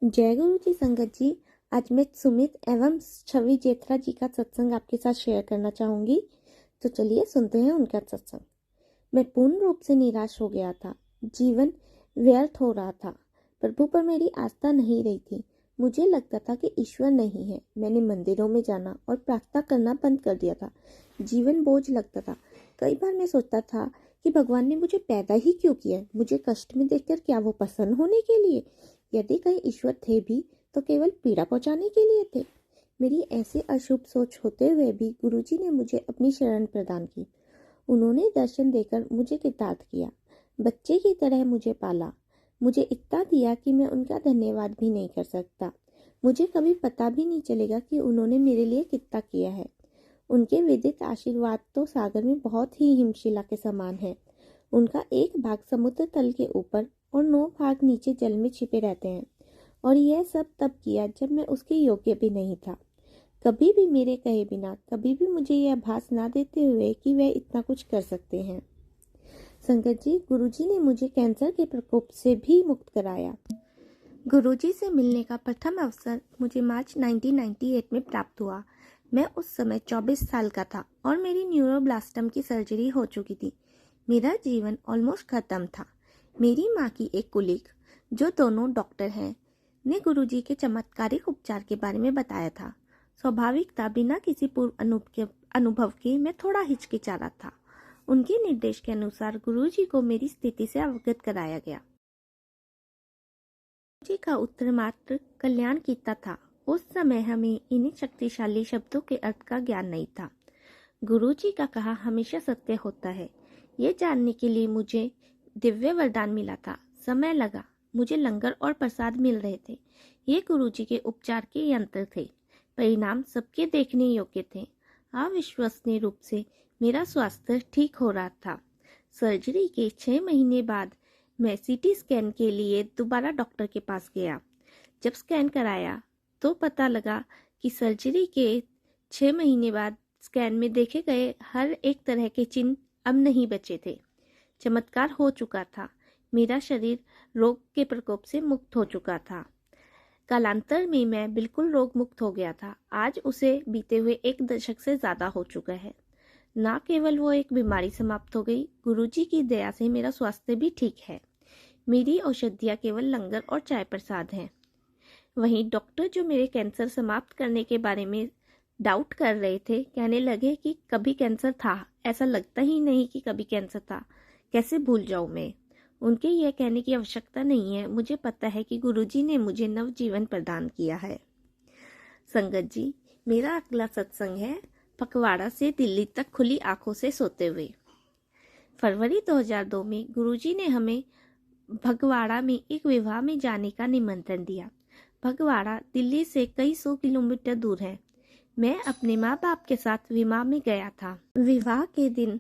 जय गुरु जी संगत जी। आज मैं सुमित एवं छवि जेठरा जी का सत्संग आपके साथ शेयर करना चाहूंगी। तो चलिए सुनते हैं उनका सत्संग। मैं पूर्ण रूप से निराश हो गया था। जीवन व्यर्थ हो रहा था। प्रभु पर मेरी आस्था नहीं रही थी। मुझे लगता था कि ईश्वर नहीं है। मैंने मंदिरों में जाना और प्रार्थना करना बंद कर दिया था। जीवन बोझ लगता था। कई बार मैं सोचता था कि भगवान ने मुझे पैदा ही क्यों किया। मुझे कष्ट में देखकर क्या वो प्रसन्न होने के लिए? यदि कहीं ईश्वर थे भी तो केवल पीड़ा पहुंचाने के लिए थे। मेरी ऐसी अशुभ सोच होते हुए भी गुरुजी ने मुझे अपनी शरण प्रदान की। उन्होंने दर्शन देकर मुझे कृतार्थ किया। बच्चे की तरह मुझे पाला। मुझे इतना दिया कि मैं उनका धन्यवाद भी नहीं कर सकता। मुझे कभी पता भी नहीं चलेगा कि उन्होंने मेरे लिए कितना किया है। उनके विदित आशीर्वाद तो सागर में बहुत ही हिमशिला के समान है। उनका एक भाग समुद्र तल के ऊपर और 9 भाग नीचे जल में छिपे रहते हैं। और यह सब तब किया जब मैं उसके योग्य भी नहीं था। कभी भी मेरे कहे बिना, कभी भी मुझे यह आभास ना देते हुए कि वह इतना कुछ कर सकते हैं। संगत जी, गुरुजी ने मुझे कैंसर के प्रकोप से भी मुक्त कराया। गुरुजी से मिलने का प्रथम अवसर मुझे मार्च 1998 में प्राप्त हुआ। मैं उस समय 24 साल का था और मेरी न्यूरोब्लास्टम की सर्जरी हो चुकी थी। मेरा जीवन ऑलमोस्ट खत्म था। मेरी माँ की एक कुलीग, जो दोनों डॉक्टर हैं, ने गुरुजी के चमत्कारिक उपचार के बारे में बताया था। स्वाभाविक था, बिना किसी पूर्व अनुभव के मैं थोड़ा हिचकिचा रहा था। उनके निर्देश के अनुसार गुरुजी को मेरी स्थिति से अवगत कराया गया। गुरुजी का उत्तर मात्र कल्याण कीता था। उस समय हमें इन्हीं शक्तिशाली शब्दों के अर्थ का ज्ञान नहीं था। गुरुजी का कहा हमेशा सत्य होता है। ये जानने के लिए मुझे दिव्य वरदान मिला था। समय लगा। मुझे लंगर और प्रसाद मिल रहे थे। ये गुरुजी के उपचार के यंत्र थे। परिणाम सबके देखने योग्य थे। अविश्वसनीय रूप से मेरा स्वास्थ्य ठीक हो रहा था। सर्जरी के 6 महीने बाद मैं सीटी स्कैन के लिए दोबारा डॉक्टर के पास गया। जब स्कैन कराया तो पता लगा कि सर्जरी के 6 महीने बाद स्कैन में देखे गए हर एक तरह के चिन्ह अब नहीं बचे थे। चमत्कार हो चुका था। मेरा शरीर रोग के प्रकोप से मुक्त हो चुका था। कालांतर में मैं बिल्कुल रोग मुक्त हो गया था। आज उसे बीते हुए 1 दशक से ज्यादा हो चुका है। न केवल वो एक बीमारी समाप्त हो गई, गुरुजी की दया से मेरा स्वास्थ्य भी ठीक है। मेरी औषधियाँ केवल लंगर और चाय प्रसाद हैं। वहीं डॉक्टर जो मेरे कैंसर समाप्त करने के बारे में डाउट कर रहे थे, कहने लगे कि कभी कैंसर था, ऐसा लगता ही नहीं कि कभी कैंसर था, कैसे भूल जाऊं मैं। उनके यह कहने की आवश्यकता नहीं है। मुझे पता है कि गुरुजी ने मुझे नवजीवन प्रदान किया है। संगत जी, मेरा अगला सत्संग है फगवाड़ा से दिल्ली तक खुली आंखों से सोते हुए। फरवरी 2002 में गुरुजी ने हमें फगवाड़ा में एक विवाह में जाने का निमंत्रण दिया। फगवाड़ा दिल्ली से कई 100 किलोमीटर दूर है। मैं अपने माँ बाप के साथ विवाह में गया था। विवाह के दिन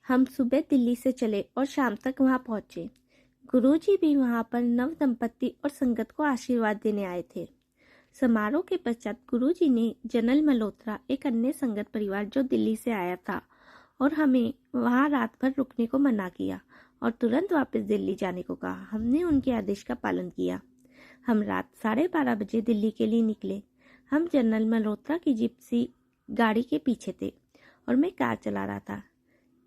हम सुबह दिल्ली से चले और शाम तक वहाँ पहुँचे। गुरुजी भी वहाँ पर नव दंपति और संगत को आशीर्वाद देने आए थे। समारोह के पश्चात गुरुजी ने जनरल मल्होत्रा, एक अन्य संगत परिवार जो दिल्ली से आया था, और हमें वहाँ रात भर रुकने को मना किया और तुरंत वापस दिल्ली जाने को कहा। हमने उनके आदेश का पालन किया। हम रात 12:30 बजे दिल्ली के लिए निकले। हम जनरल मल्होत्रा की जिप्सी गाड़ी के पीछे थे और मैं कार चला रहा था।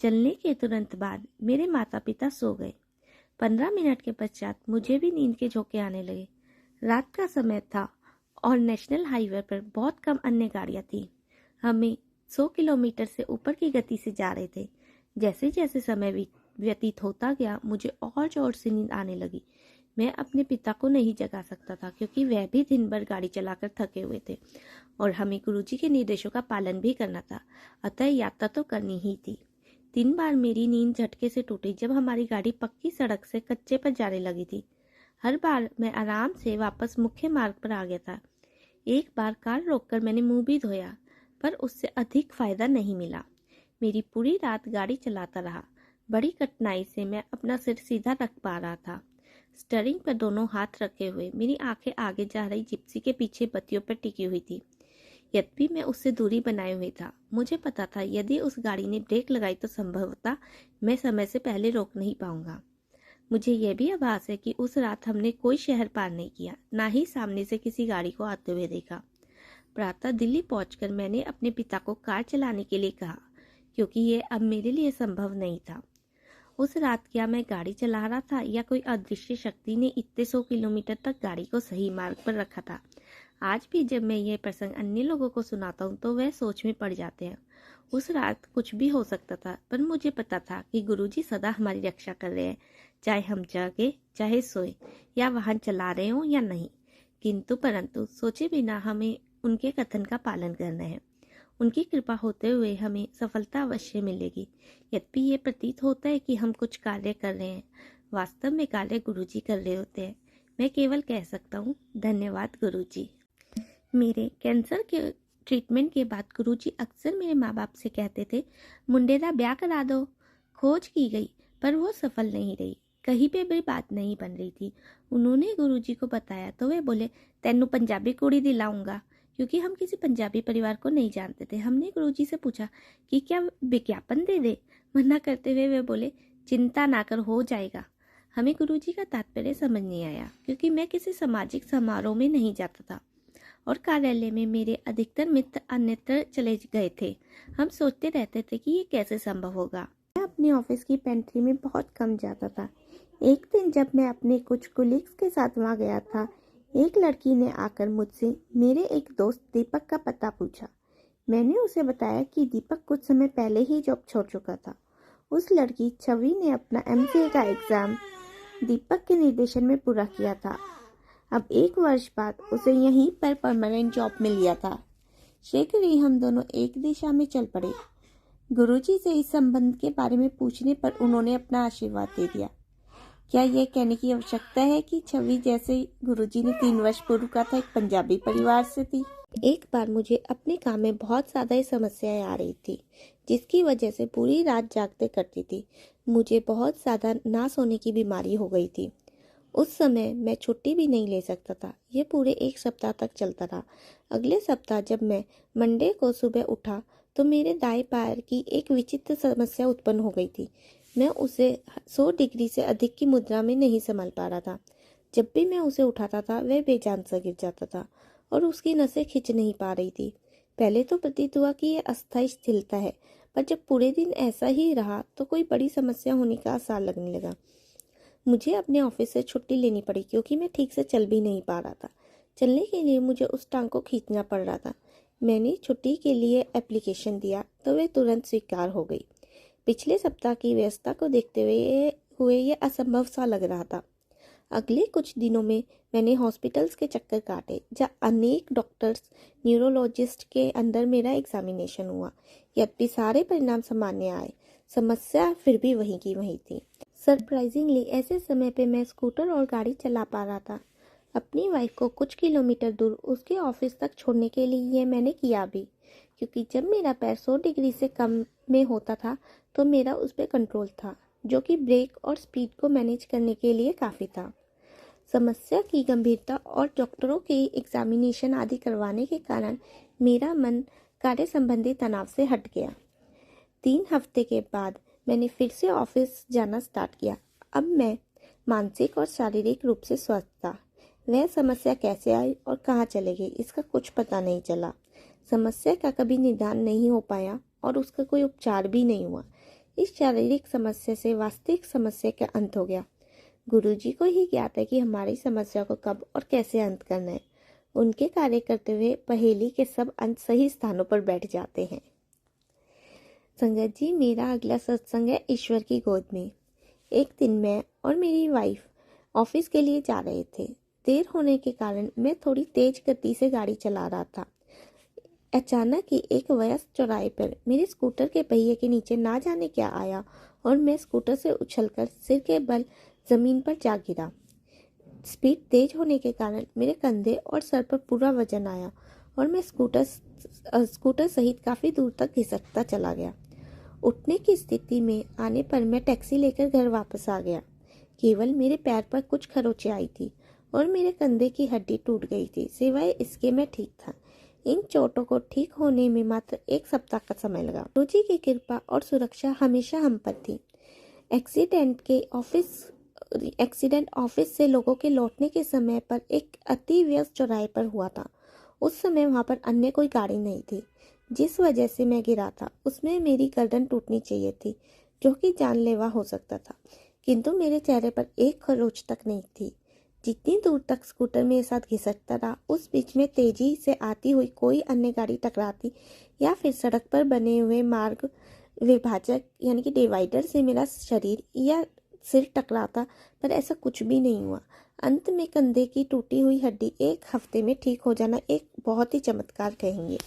चलने के तुरंत बाद मेरे माता पिता सो गए। 15 मिनट के पश्चात मुझे भी नींद के झोंके आने लगे। रात का समय था और नेशनल हाईवे पर बहुत कम अन्य गाड़ियां थी। हमें 100 किलोमीटर से ऊपर की गति से जा रहे थे। जैसे जैसे समय व्यतीत होता गया, मुझे और जोर से नींद आने लगी। मैं अपने पिता को नहीं जगा सकता था क्योंकि वह भी दिन भर गाड़ी चलाकर थके हुए थे और हमें गुरुजी के निर्देशों का पालन भी करना था। अतः यात्रा तो करनी ही थी। 3 बार मेरी नींद झटके से टूटी जब हमारी गाड़ी पक्की सड़क से कच्चे पर जाने लगी थी। हर बार मैं आराम से वापस मुख्य मार्ग पर आ गया था। एक बार कार रोककर मैंने मुंह भी धोया, पर उससे अधिक फायदा नहीं मिला। मेरी पूरी रात गाड़ी चलाता रहा। बड़ी कठिनाई से मैं अपना सिर सीधा रख पा रहा था। स्टीयरिंग पर दोनों हाथ रखे हुए मेरी आंखें आगे जा रही जिप्सी के पीछे बत्तियों पर टिकी हुई थी। यद्यपि मैं उससे दूरी बनाए हुए था। मुझे पता था यदि उस गाड़ी ने ब्रेक लगाई तो संभवतः मैं समय से पहले रोक नहीं पाऊंगा। मुझे यह भी आभास है कि उस रात हमने कोई शहर पार नहीं किया, ना ही सामने से किसी गाड़ी को आते हुए देखा। प्रातः दिल्ली पहुंचकर मैंने अपने पिता को कार चलाने के लिए कहा, क्योंकि यह अब मेरे लिए संभव नहीं था। उस रात क्या मैं गाड़ी चला रहा था या कोई अदृश्य शक्ति ने इतने 100 किलोमीटर तक गाड़ी को सही मार्ग पर रखा था? आज भी जब मैं यह प्रसंग अन्य लोगों को सुनाता हूँ तो वह सोच में पड़ जाते हैं। उस रात कुछ भी हो सकता था, पर मुझे पता था कि गुरुजी सदा हमारी रक्षा कर रहे हैं, चाहे हम जागे, चाहे सोए, या वाहन चला रहे हों या नहीं। किंतु परंतु सोचे बिना हमें उनके कथन का पालन करना है। उनकी कृपा होते हुए हमें सफलता अवश्य मिलेगी। यद्यपि ये प्रतीत होता है कि हम कुछ कार्य कर रहे हैं, वास्तव में कार्य गुरुजी कर रहे होते हैं। मैं केवल कह सकता हूँ, धन्यवाद गुरुजी। मेरे कैंसर के ट्रीटमेंट के बाद गुरुजी अक्सर मेरे माँ बाप से कहते थे, मुंडे दा ब्याह करा दो। खोज की गई, पर वो सफल नहीं रही। कहीं पे भी बात नहीं बन रही थी। उन्होंने गुरुजी को बताया तो वे बोले, तेनू पंजाबी कुड़ी दिलाऊंगा, क्योंकि हम किसी पंजाबी परिवार को नहीं जानते थे। हमने गुरुजी से पूछा कि क्या विज्ञापन दे दे। मना करते हुए वे बोले, चिंता ना कर, हो जाएगा। हमें गुरुजी का तात्पर्य समझ नहीं आया, क्योंकि मैं किसी सामाजिक समारोह में नहीं जाता था और कार्यालय में मेरे अधिकतर मित्र अन्यत्र चले गए थे। हम सोचते रहते थे कि ये कैसे संभव होगा। मैं अपने ऑफिस की पेंट्री में बहुत कम जाता था। एक दिन जब मैं अपने कुछ कोलीग्स के साथ वहाँ गया था, एक लड़की ने आकर मुझसे मेरे एक दोस्त दीपक का पता पूछा। मैंने उसे बताया कि दीपक कुछ समय पहले ही जॉब छोड़ चुका था। उस लड़की छवि ने अपना MCA का एग्जाम दीपक के निर्देशन में पूरा किया था। अब 1 वर्ष बाद उसे यहीं पर परमानेंट जॉब मिल गया था। शीघ्र ही हम दोनों एक दिशा में चल पड़े। गुरुजी से इस संबंध के बारे में पूछने पर उन्होंने अपना आशीर्वाद दे दिया। क्या यह कहने की आवश्यकता है कि छवि जैसे गुरुजी ने 3 वर्ष पूर्व कहा था, एक पंजाबी परिवार से थी? एक बार मुझे अपने काम में बहुत ज़्यादा समस्याएं आ रही थी, जिसकी वजह से पूरी रात जागते करती थी। मुझे बहुत ज़्यादा ना सोने की बीमारी हो गई थी। उस समय मैं छुट्टी भी नहीं ले सकता था। ये पूरे 1 सप्ताह तक चलता रहा। अगले सप्ताह जब मैं मंडे को सुबह उठा तो मेरे दाएं पैर की एक विचित्र समस्या उत्पन्न हो गई थी। मैं उसे 100 डिग्री से अधिक की मुद्रा में नहीं संभाल पा रहा था। जब भी मैं उसे उठाता था वह बेजान सा गिर जाता था और उसकी नसें खिंच नहीं पा रही थी। पहले तो प्रतीत हुआ कि यह अस्थायी स्थिरता है, पर जब पूरे दिन ऐसा ही रहा तो कोई बड़ी समस्या होने का आसार लगने लगा। मुझे अपने ऑफिस से छुट्टी लेनी पड़ी, क्योंकि मैं ठीक से चल भी नहीं पा रहा था। चलने के लिए मुझे उस टांग को खींचना पड़ रहा था। मैंने छुट्टी के लिए एप्लीकेशन दिया तो वह तुरंत स्वीकार हो गई। पिछले सप्ताह की व्यस्तता को देखते हुए ये असंभव सा लग रहा था। अगले कुछ दिनों में मैंने हॉस्पिटल्स के चक्कर काटे, जहाँ अनेक डॉक्टर्स, न्यूरोलॉजिस्ट के अंदर मेरा एग्जामिनेशन हुआ। यद्यपि सारे परिणाम सामान्य आए, समस्या फिर भी वहीं की वहीं थी। सरप्राइजिंगली ऐसे समय पे मैं स्कूटर और गाड़ी चला पा रहा था। अपनी वाइफ को कुछ किलोमीटर दूर उसके ऑफिस तक छोड़ने के लिए ये मैंने किया भी, क्योंकि जब मेरा पैर 100 डिग्री से कम में होता था तो मेरा उस पर कंट्रोल था, जो कि ब्रेक और स्पीड को मैनेज करने के लिए काफ़ी था। समस्या की गंभीरता और डॉक्टरों के एग्जामिनेशन आदि करवाने के कारण मेरा मन कार्य संबंधी तनाव से हट गया। 3 हफ्ते के बाद मैंने फिर से ऑफिस जाना स्टार्ट किया। अब मैं मानसिक और शारीरिक रूप से स्वस्थ था। वह समस्या कैसे आई और कहाँ चले गई, इसका कुछ पता नहीं चला। समस्या का कभी निदान नहीं हो पाया और उसका कोई उपचार भी नहीं हुआ। इस शारीरिक समस्या से वास्तविक समस्या का अंत हो गया। गुरुजी को ही ज्ञात है कि हमारी समस्या को कब और कैसे अंत करना है। उनके कार्य करते हुए पहेली के सब अंत सही स्थानों पर बैठ जाते हैं। संगत जी, मेरा अगला सत्संग है ईश्वर की गोद में। एक दिन मैं और मेरी वाइफ ऑफिस के लिए जा रहे थे। देर होने के कारण मैं थोड़ी तेज गति से गाड़ी चला रहा था। अचानक ही एक व्यस्त चौराहे पर मेरे स्कूटर के पहिए के नीचे ना जाने क्या आया और मैं स्कूटर से उछलकर सिर के बल जमीन पर जा गिरा। स्पीड तेज होने के कारण मेरे कंधे और सर पर पूरा वजन आया और मैं स्कूटर सहित काफी दूर तक खिसकता चला गया। उठने की स्थिति में आने पर मैं टैक्सी लेकर घर वापस आ गया। केवल मेरे पैर पर कुछ खरोंचे आई थी और मेरे कंधे की हड्डी टूट गई थी। सिवाय इसके मैं ठीक था। इन चोटों को ठीक होने में मात्र 1 सप्ताह का समय लगा। गुरुजी की कृपा और सुरक्षा हमेशा हम पर थी। एक्सीडेंट के एक्सीडेंट ऑफिस से लोगों के लौटने के समय पर एक अति व्यस्त चौराहे पर हुआ था। उस समय वहां पर अन्य कोई गाड़ी नहीं थी। जिस वजह से मैं गिरा था उसमें मेरी गर्दन टूटनी चाहिए थी, जो कि जानलेवा हो सकता था, किंतु मेरे चेहरे पर एक खरोंच तक नहीं थी। जितनी दूर तक स्कूटर मेरे साथ घिसटता रहा, उस बीच में तेजी से आती हुई कोई अन्य गाड़ी टकराती या फिर सड़क पर बने हुए मार्ग विभाजक यानी कि डिवाइडर से मेरा शरीर या सिर टकराता, पर ऐसा कुछ भी नहीं हुआ। अंत में कंधे की टूटी हुई हड्डी 1 हफ्ते में ठीक हो जाना एक बहुत ही चमत्कार कहेंगे।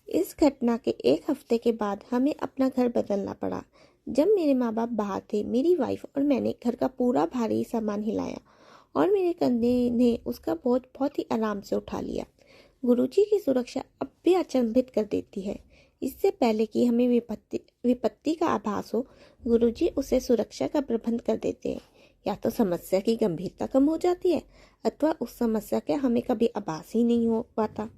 इस घटना के 1 हफ्ते के बाद हमें अपना घर बदलना पड़ा। जब मेरे माँ बाप बाहर थे, मेरी वाइफ और मैंने घर का पूरा भारी सामान हिलाया और मेरे कंधे ने उसका बोझ बहुत ही आराम से उठा लिया। गुरुजी की सुरक्षा अब भी अचंभित कर देती है। इससे पहले कि हमें विपत्ति का आभास हो, गुरुजी उसे सुरक्षा का प्रबंध कर देते हैं। या तो समस्या की गंभीरता कम हो जाती है, अथवा उस समस्या का हमें कभी आभास ही नहीं हो पाता।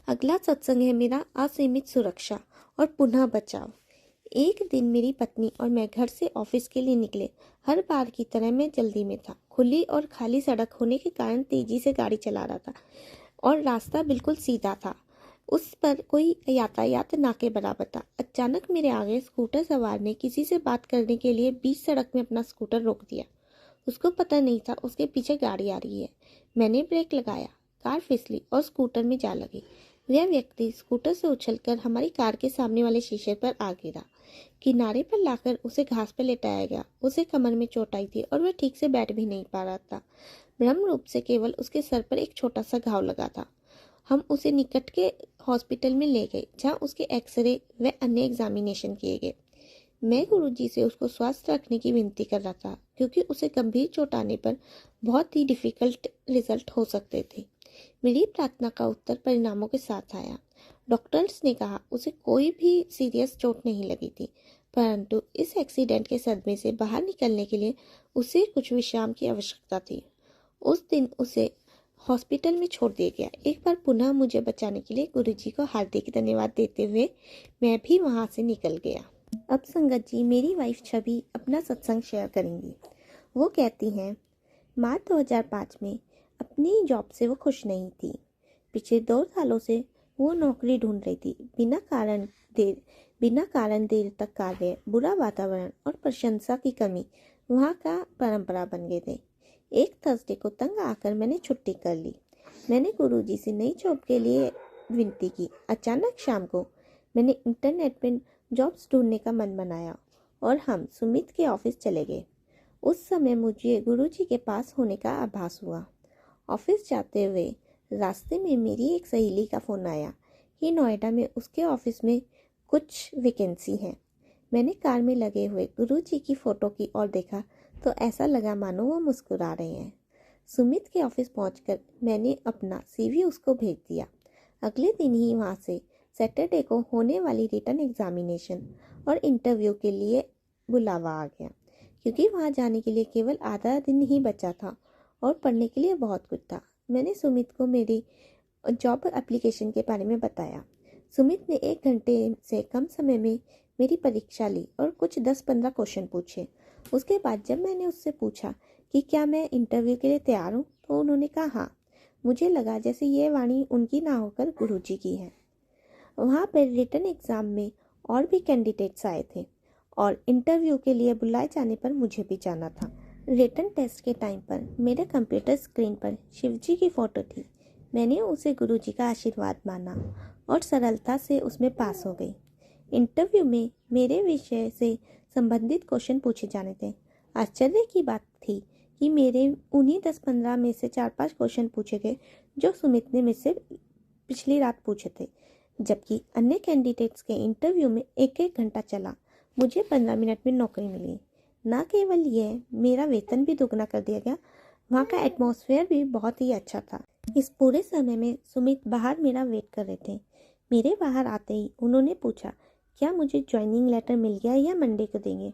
अगला सत्संग है मेरा असीमित सुरक्षा और पुनः बचाव। एक दिन मेरी पत्नी और मैं घर से ऑफिस के लिए निकले। हर बार की तरह मैं जल्दी में था। खुली और खाली सड़क होने के कारण तेजी से गाड़ी चला रहा था और रास्ता बिल्कुल सीधा था। उस पर कोई यातायात ना के बराबर था। अचानक मेरे आगे स्कूटर सवार ने किसी से बात करने के लिए बीच सड़क में अपना स्कूटर रोक दिया। उसको पता नहीं था उसके पीछे गाड़ी आ रही है। मैंने ब्रेक लगाया, कार फिसली और स्कूटर में जा लगी। वह व्यक्ति स्कूटर से उछलकर हमारी कार के सामने वाले शीशे पर आ गिरा। किनारे पर लाकर उसे घास पर लेटाया गया। उसे कमर में चोट आई थी और वह ठीक से बैठ भी नहीं पा रहा था। भ्रम रूप से केवल उसके सर पर एक छोटा सा घाव लगा था। हम उसे निकट के हॉस्पिटल में ले गए, जहां उसके एक्सरे व अन्य एग्जामिनेशन किए गए। मैं गुरुजी से उसको स्वस्थ रखने की विनती कर रहा था, क्योंकि उसे गंभीर चोट आने पर बहुत ही डिफिकल्ट रिजल्ट हो सकते थे। मेरी प्रार्थना का उत्तर परिणामों के साथ आया। डॉक्टर्स ने कहा उसे कोई भी सीरियस चोट नहीं लगी थी, परंतु इस एक्सीडेंट के सदमे से बाहर निकलने के लिए उसे कुछ विश्राम की आवश्यकता थी। उस दिन उसे हॉस्पिटल में छोड़ दिया गया। एक बार पुनः मुझे बचाने के लिए गुरुजी को हार्दिक धन्यवाद देते हुए मैं भी वहां से निकल गया। अब संगत जी, मेरी वाइफ छवि अपना सत्संग शेयर करेंगी। वो कहती हैं, मार्च 2005 में अपनी जॉब से वो खुश नहीं थी। पिछले 2 सालों से वो नौकरी ढूंढ रही थी। बिना कारण देर तक कार्य, बुरा वातावरण और प्रशंसा की कमी वहाँ का परंपरा बन गए थे। एक थर्सडे को तंग आकर मैंने छुट्टी कर ली। मैंने गुरुजी से नई जॉब के लिए विनती की। अचानक शाम को मैंने इंटरनेट पर जॉब्स ढूंढने का मन बनाया और हम सुमित के ऑफिस चले गए। उस समय मुझे गुरुजी के पास होने का आभास हुआ। ऑफिस जाते हुए रास्ते में मेरी एक सहेली का फ़ोन आया कि नोएडा में उसके ऑफिस में कुछ वैकेंसी है। मैंने कार में लगे हुए गुरुजी की फ़ोटो की ओर देखा तो ऐसा लगा मानो वो मुस्कुरा रहे हैं। सुमित के ऑफिस पहुंचकर मैंने अपना CV उसको भेज दिया। अगले दिन ही वहां से सैटरडे को होने वाली रिटन एग्जामिनेशन और इंटरव्यू के लिए बुलावा आ गया, क्योंकि वहां जाने के लिए केवल आधा दिन ही बचा था और पढ़ने के लिए बहुत कुछ था। मैंने सुमित को मेरी जॉब एप्लीकेशन के बारे में बताया। सुमित ने 1 घंटे से कम समय में मेरी परीक्षा ली और कुछ 10-15 क्वेश्चन पूछे। उसके बाद जब मैंने उससे पूछा कि क्या मैं इंटरव्यू के लिए तैयार हूँ, तो उन्होंने कहा हाँ। मुझे लगा जैसे ये वाणी उनकी ना होकर गुरुजी की है। वहाँ पर रिटन एग्ज़ाम में और भी कैंडिडेट्स आए थे और इंटरव्यू के लिए बुलाए जाने पर मुझे भी जाना था। रिटन टेस्ट के टाइम पर मेरे कंप्यूटर स्क्रीन पर शिवजी की फ़ोटो थी। मैंने उसे गुरुजी का आशीर्वाद माना और सरलता से उसमें पास हो गई। इंटरव्यू में मेरे विषय से संबंधित क्वेश्चन पूछे जाने थे। आश्चर्य की बात थी कि मेरे उन्हीं 10-15 में से 4-5 क्वेश्चन पूछे गए जो सुमित ने मुझसे पिछली रात पूछे थे, जबकि अन्य कैंडिडेट्स के इंटरव्यू में 1-1 घंटा चला। मुझे 15 मिनट में नौकरी मिली। न केवल यह, मेरा वेतन भी दुगना कर दिया गया। वहाँ का एटमॉस्फेयर भी बहुत ही अच्छा था। इस पूरे समय में सुमित बाहर मेरा वेट कर रहे थे। मेरे बाहर आते ही उन्होंने पूछा, क्या मुझे ज्वाइनिंग लेटर मिल गया या मंडे को देंगे?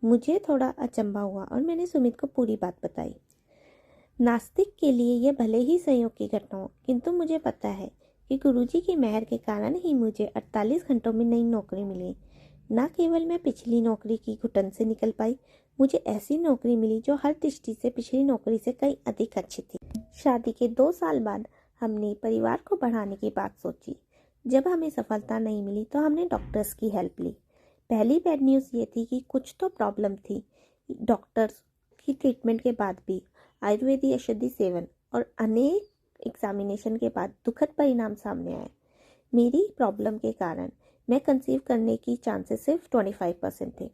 मुझे थोड़ा अचंभा हुआ और मैंने सुमित को पूरी बात बताई। नास्तिक के लिए यह भले ही संयोग की घटना हो, किंतु मुझे पता है कि गुरुजी की मेहर के कारण ही मुझे 48 घंटों में नई नौकरी मिली। न केवल मैं पिछली नौकरी की घुटन से निकल पाई, मुझे ऐसी नौकरी मिली जो हर दृष्टि से पिछली नौकरी से कई अधिक अच्छी थी। शादी के 2 साल बाद हमने परिवार को बढ़ाने की बात सोची। जब हमें सफलता नहीं मिली तो हमने डॉक्टर्स की हेल्प ली। पहली बैड न्यूज़ ये थी कि कुछ तो प्रॉब्लम थी। डॉक्टर्स की ट्रीटमेंट के बाद भी आयुर्वेदिक औषधि सेवन और अनेक एग्जामिनेशन के बाद दुखद परिणाम सामने आए। मेरी प्रॉब्लम के कारण मैं कंसीव करने की चांसेस सिर्फ 25% थे।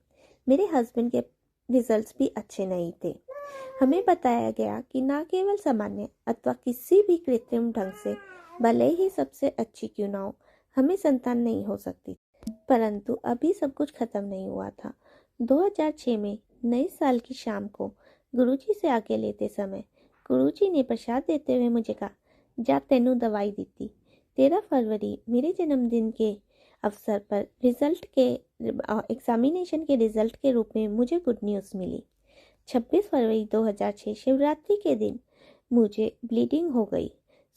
मेरे हस्बैंड के रिजल्ट्स भी अच्छे नहीं थे। हमें बताया गया कि न केवल सामान्य अथवा किसी भी कृत्रिम ढंग से, भले ही सबसे अच्छी क्यों ना हो, हमें संतान नहीं हो सकती। परंतु अभी सब कुछ खत्म नहीं हुआ था। 2006 में नए साल की शाम को गुरुजी से आगे लेते समय गुरुजी ने प्रसाद देते हुए मुझे कहा, जा तेनू दवाई दी। 13 फरवरी मेरे जन्मदिन के अवसर पर एग्जामिनेशन के रिजल्ट के रूप में मुझे गुड न्यूज़ मिली। 26 फरवरी 2006 शिवरात्रि के दिन मुझे ब्लीडिंग हो गई।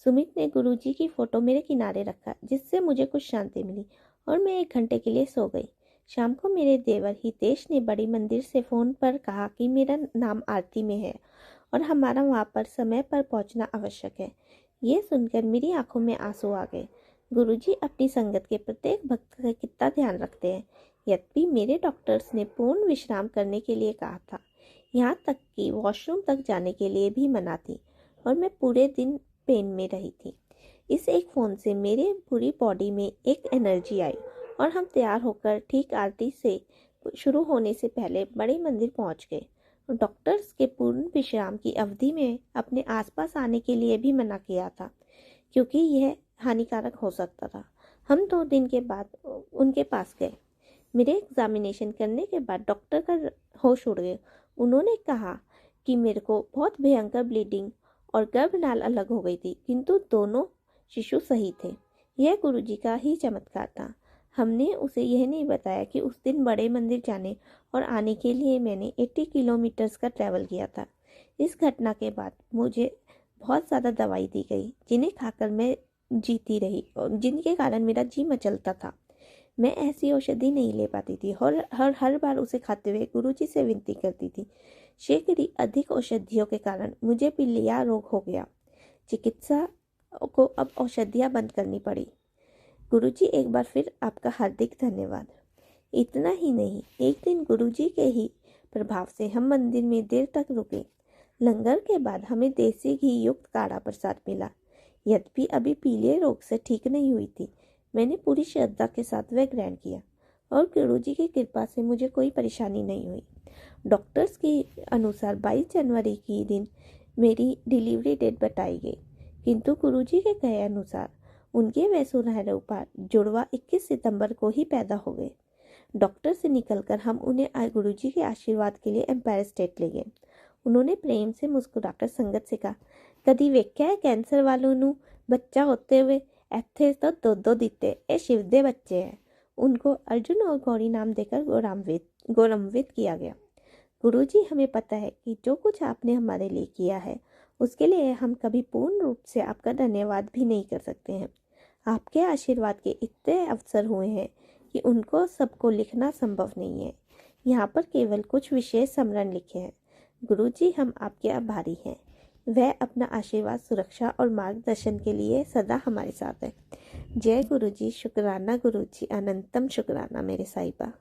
सुमित ने गुरुजी की फोटो मेरे किनारे रखा, जिससे मुझे कुछ शांति मिली और मैं 1 घंटे के लिए सो गई। शाम को मेरे देवर हितेश ने बड़ी मंदिर से फ़ोन पर कहा कि मेरा नाम आरती में है और हमारा वहाँ पर समय पर पहुँचना आवश्यक है। ये सुनकर मेरी आंखों में आंसू आ गए। गुरुजी अपनी संगत के प्रत्येक भक्त का कितना ध्यान रखते हैं। यद्यपि मेरे डॉक्टर्स ने पूर्ण विश्राम करने के लिए कहा था, यहाँ तक कि वॉशरूम तक जाने के लिए भी मना थी और मैं पूरे दिन पेन में रही थी। इस एक फ़ोन से मेरे पूरी बॉडी में एक एनर्जी आई और हम तैयार होकर ठीक आरती से शुरू होने से पहले बड़े मंदिर पहुंच गए। डॉक्टर्स के पूर्ण विश्राम की अवधि में अपने आसपास आने के लिए भी मना किया था, क्योंकि यह हानिकारक हो सकता था। हम 2 दिन के बाद उनके पास गए। मेरे एग्जामिनेशन करने के बाद डॉक्टर का होश उड़ गए। उन्होंने कहा कि मेरे को बहुत भयंकर ब्लीडिंग और गर्भनाल अलग हो गई थी, किंतु दोनों शिशु सही थे। यह गुरुजी का ही चमत्कार था। हमने उसे यह नहीं बताया कि उस दिन बड़े मंदिर जाने और आने के लिए मैंने 80 किलोमीटर्स का ट्रैवल किया था। इस घटना के बाद मुझे बहुत ज़्यादा दवाई दी गई, जिन्हें खाकर मैं जीती रही और जिनके कारण मेरा जी मचलता था। मैं ऐसी औषधि नहीं ले पाती थी और हर बार उसे खाते हुए गुरुजी से विनती करती थी। शीघ्र ही अधिक औषधियों के कारण मुझे पीलिया रोग हो गया। चिकित्सा को अब औषधियाँ बंद करनी पड़ी। गुरुजी, एक बार फिर आपका हार्दिक धन्यवाद। इतना ही नहीं, एक दिन गुरुजी के ही प्रभाव से हम मंदिर में देर तक रुके। लंगर के बाद हमें देसी घी युक्त काढ़ा प्रसाद मिला। यद्यपि अभी पीलिया रोग से ठीक नहीं हुई थी, मैंने पूरी श्रद्धा के साथ वह ग्रहण किया और गुरुजी की कृपा से मुझे कोई परेशानी नहीं हुई। डॉक्टर्स के अनुसार 22 जनवरी की दिन मेरी डिलीवरी डेट बताई गई, किंतु गुरुजी के कहे अनुसार उनके वे सुनहरे उपहार जुड़वा 21 सितंबर को ही पैदा हो गए। डॉक्टर से निकलकर हम उन्हें गुरुजी के आशीर्वाद के लिए एम्पायर स्टेट ले गए। उन्होंने प्रेम से मुस्कुराकर संगत से कहा, कदी वेख्या है कैंसर वालों नू बच्चा होते हुए? ਇੱਥੇ तो 2-2 दिते, ये शिव दे बच्चे हैं। उनको अर्जुन और गौरी नाम देकर गौरवान्वित किया गया। गुरुजी, हमें पता है कि जो कुछ आपने हमारे लिए किया है उसके लिए हम कभी पूर्ण रूप से आपका धन्यवाद भी नहीं कर सकते हैं। आपके आशीर्वाद के इतने अवसर हुए हैं कि उनको सबको लिखना संभव नहीं है। यहाँ पर केवल कुछ विशेष स्मरण लिखे हैं। गुरुजी, हम आपके आभारी हैं। वह अपना आशीर्वाद, सुरक्षा और मार्गदर्शन के लिए सदा हमारे साथ है। जय गुरुजी, शुक्राना गुरुजी, अनंतम शुक्राना मेरे साहिबा।